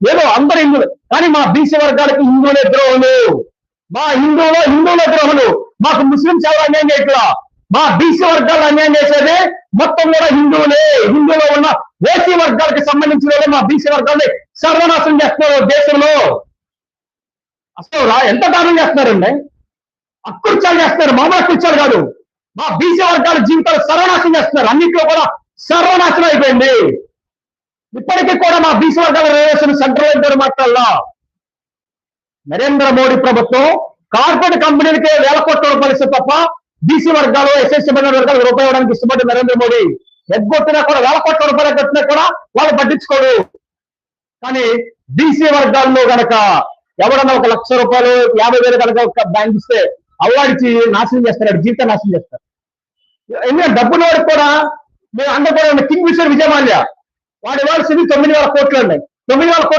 ఏదో అందరు హిందువులు, కానీ మా బీసీ వర్గాలకి హిందువులే ద్రోహులు, మా హిందువుల ద్రోహులు. మాకు ముస్లింస్ ఎవరు అన్యాయం చేయట్లా, మా బీసీ వర్గాలు అన్యాయం చేసేది మొత్తం కూడా హిందువులే. హిందువులో ఉన్న ఓసీ వర్గాలకు సంబంధించిన వాళ్ళే మా బీసీ వర్గాల్ని సర్వనాశనం చేస్తున్నారు దేశంలో. అసలు ఎంత దారుణం చేస్తున్నారండి, అకృత్యాలు చేస్తున్నారు, మామూలు అకృత్యాలు కాదు. మా బీసీ వర్గాల జీవితాలు సర్వనాశనం చేస్తున్నారు, అన్నింటిలో కూడా సర్వనాశనం అయిపోయింది. ఇప్పటికీ కూడా మా బీసీ వర్గాల రిజర్వేషన్ సెంట్రల్ గారు మాట్లాడాల. నరేంద్ర మోడీ ప్రభుత్వం కార్పొరేట్ కంపెనీలకే వేల కోట్ల రూపాయలు ఇస్తే తప్ప బీసీ వర్గాలు ఎస్ఎస్సీ వర్గాలకు రూపాయి ఇవ్వడానికి ఇష్టపడ్డ నరేంద్ర మోడీ ఎగ్గొట్టినా కూడా వేల కోట్ల రూపాయలు కట్టినా కూడా వాళ్ళు పట్టించుకోడు. కానీ బీసీ వర్గాల్లో గనక ఎవడన్నా 1 లక్ష రూపాయలు 50,000 కనుక బ్యాంక్ ఇస్తే అవ్వాడికి నాశనం చేస్తారు, జీవితం నాశనం చేస్తారు. ఎందుకంటే డబ్బులు వాడికి కూడా మేము అందరూ కూడా కింగ్ ఫిషర్ విజయమాల్య వాడి ఇవ్వాల్సింది 9,000 కోట్లు అండి. 9,000 కోట్లు